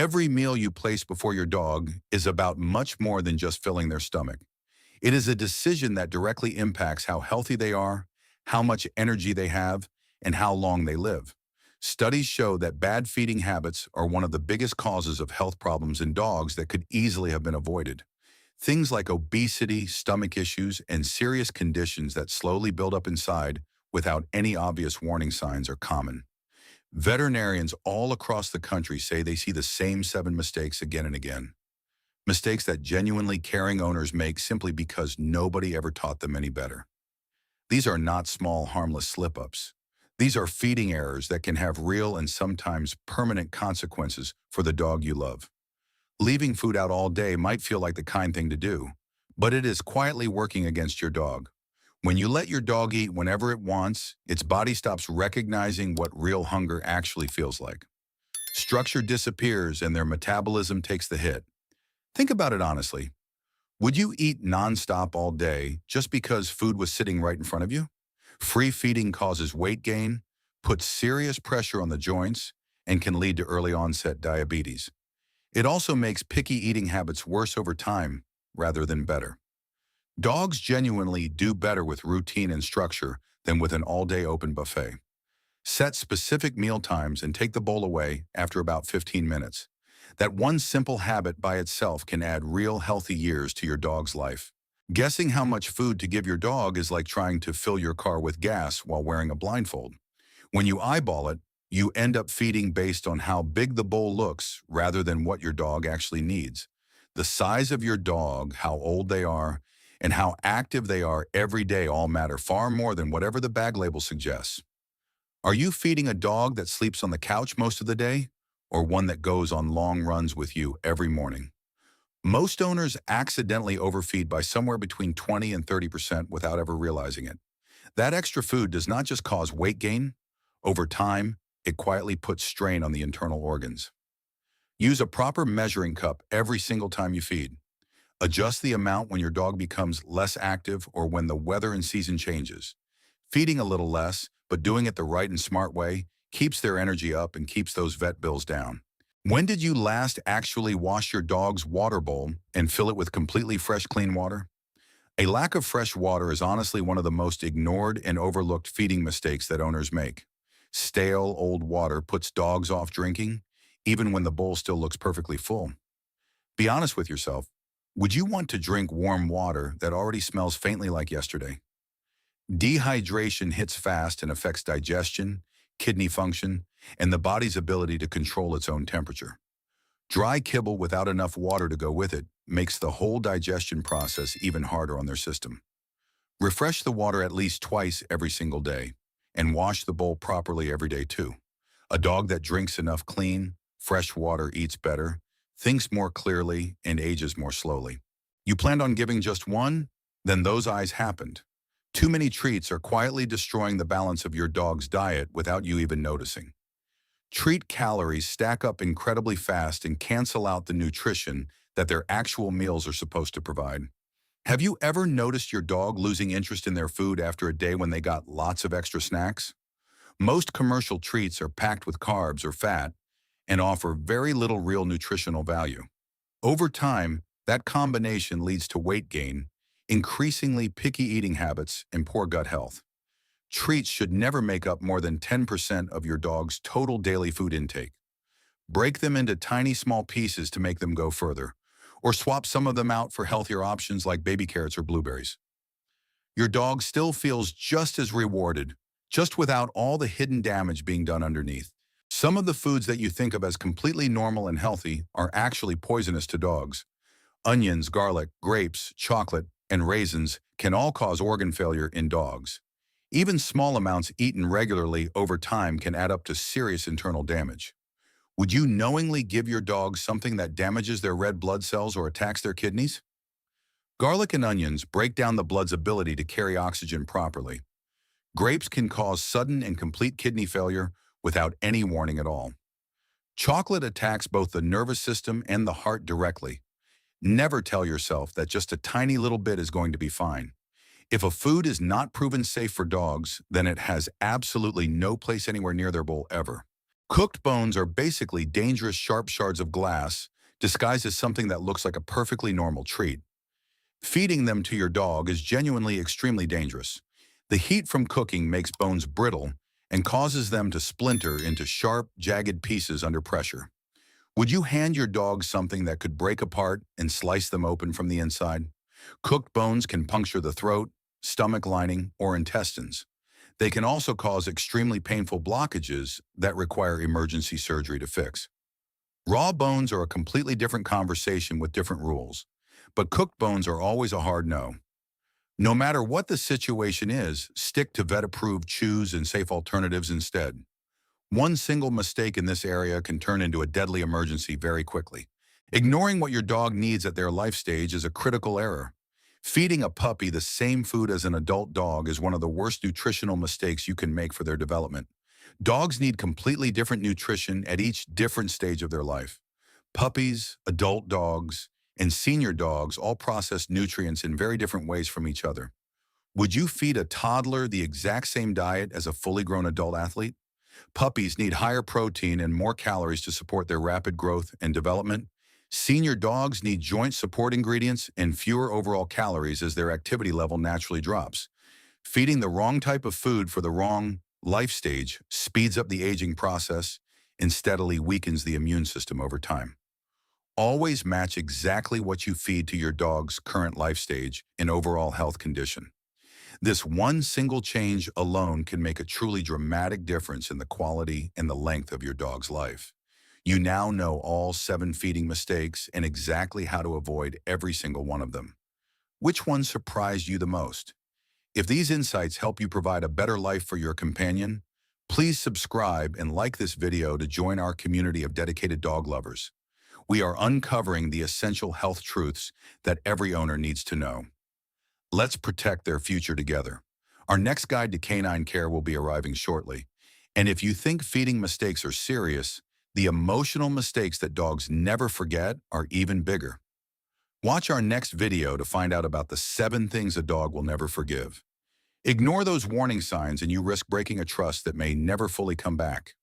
Every meal you place before your dog is about much more than just filling their stomach. It is a decision that directly impacts how healthy they are, how much energy they have, and how long they live. Studies show that bad feeding habits are one of the biggest causes of health problems in dogs that could easily have been avoided. Things like obesity, stomach issues, and serious conditions that slowly build up inside without any obvious warning signs are common. Veterinarians all across the country say they see the same 7 mistakes again and again. Mistakes that genuinely caring owners make simply because nobody ever taught them any better. These are not small, harmless slip-ups. These are feeding errors that can have real and sometimes permanent consequences for the dog you love. Leaving food out all day might feel like the kind thing to do, but it is quietly working against your dog. When you let your dog eat whenever it wants, its body stops recognizing what real hunger actually feels like. Structure disappears and their metabolism takes the hit. Think about it honestly. Would you eat nonstop all day just because food was sitting right in front of you? Free feeding causes weight gain, puts serious pressure on the joints, and can lead to early onset diabetes. It also makes picky eating habits worse over time rather than better. Dogs genuinely do better with routine and structure than with an all-day open buffet. Set specific meal times and take the bowl away after about 15 minutes. That one simple habit by itself can add real healthy years to your dog's life. Guessing how much food to give your dog is like trying to fill your car with gas while wearing a blindfold. When you eyeball it, you end up feeding based on how big the bowl looks rather than what your dog actually needs. The size of your dog, how old they are, and how active they are every day all matter far more than whatever the bag label suggests. Are you feeding a dog that sleeps on the couch most of the day, or one that goes on long runs with you every morning? Most owners accidentally overfeed by somewhere between 20 and 30% without ever realizing it. That extra food does not just cause weight gain. Over time, it quietly puts strain on the internal organs. Use a proper measuring cup every single time you feed. Adjust the amount when your dog becomes less active or when the weather and season changes. Feeding a little less, but doing it the right and smart way, keeps their energy up and keeps those vet bills down. When did you last actually wash your dog's water bowl and fill it with completely fresh, clean water? A lack of fresh water is honestly one of the most ignored and overlooked feeding mistakes that owners make. Stale, old water puts dogs off drinking, even when the bowl still looks perfectly full. Be honest with yourself. Would you want to drink warm water that already smells faintly like yesterday? Dehydration hits fast and affects digestion, kidney function, and the body's ability to control its own temperature. Dry kibble without enough water to go with it makes the whole digestion process even harder on their system. Refresh the water at least twice every single day, and wash the bowl properly every day too. A dog that drinks enough clean, fresh water eats better, thinks more clearly, and ages more slowly. You planned on giving just one? Then those eyes happened. Too many treats are quietly destroying the balance of your dog's diet without you even noticing. Treat calories stack up incredibly fast and cancel out the nutrition that their actual meals are supposed to provide. Have you ever noticed your dog losing interest in their food after a day when they got lots of extra snacks? Most commercial treats are packed with carbs or fat and offer very little real nutritional value. Over time, that combination leads to weight gain, increasingly picky eating habits, and poor gut health. Treats should never make up more than 10% of your dog's total daily food intake. Break them into tiny small pieces to make them go further, or swap some of them out for healthier options like baby carrots or blueberries. Your dog still feels just as rewarded, just without all the hidden damage being done underneath. Some of the foods that you think of as completely normal and healthy are actually poisonous to dogs. Onions, garlic, grapes, chocolate, and raisins can all cause organ failure in dogs. Even small amounts eaten regularly over time can add up to serious internal damage. Would you knowingly give your dog something that damages their red blood cells or attacks their kidneys? Garlic and onions break down the blood's ability to carry oxygen properly. Grapes can cause sudden and complete kidney failure without any warning at all. Chocolate attacks both the nervous system and the heart directly. Never tell yourself that just a tiny little bit is going to be fine. If a food is not proven safe for dogs, then it has absolutely no place anywhere near their bowl ever. Cooked bones are basically dangerous sharp shards of glass disguised as something that looks like a perfectly normal treat. Feeding them to your dog is genuinely extremely dangerous. The heat from cooking makes bones brittle and causes them to splinter into sharp, jagged pieces under pressure. Would you hand your dog something that could break apart and slice them open from the inside? Cooked bones can puncture the throat, stomach lining, or intestines. They can also cause extremely painful blockages that require emergency surgery to fix. Raw bones are a completely different conversation with different rules, but cooked bones are always a hard no. No matter what the situation is, stick to vet-approved chews and safe alternatives instead. One single mistake in this area can turn into a deadly emergency very quickly. Ignoring what your dog needs at their life stage is a critical error. Feeding a puppy the same food as an adult dog is one of the worst nutritional mistakes you can make for their development. Dogs need completely different nutrition at each different stage of their life. Puppies, adult dogs, and senior dogs all process nutrients in very different ways from each other. Would you feed a toddler the exact same diet as a fully grown adult athlete? Puppies need higher protein and more calories to support their rapid growth and development. Senior dogs need joint support ingredients and fewer overall calories as their activity level naturally drops. Feeding the wrong type of food for the wrong life stage speeds up the aging process and steadily weakens the immune system over time. Always match exactly what you feed to your dog's current life stage and overall health condition. This one single change alone can make a truly dramatic difference in the quality and the length of your dog's life. You now know all 7 feeding mistakes and exactly how to avoid every single one of them. Which one surprised you the most? If these insights help you provide a better life for your companion, please subscribe and like this video to join our community of dedicated dog lovers. We are uncovering the essential health truths that every owner needs to know. Let's protect their future together. Our next guide to canine care will be arriving shortly. And if you think feeding mistakes are serious, the emotional mistakes that dogs never forget are even bigger. Watch our next video to find out about the 7 things a dog will never forgive. Ignore those warning signs and you risk breaking a trust that may never fully come back.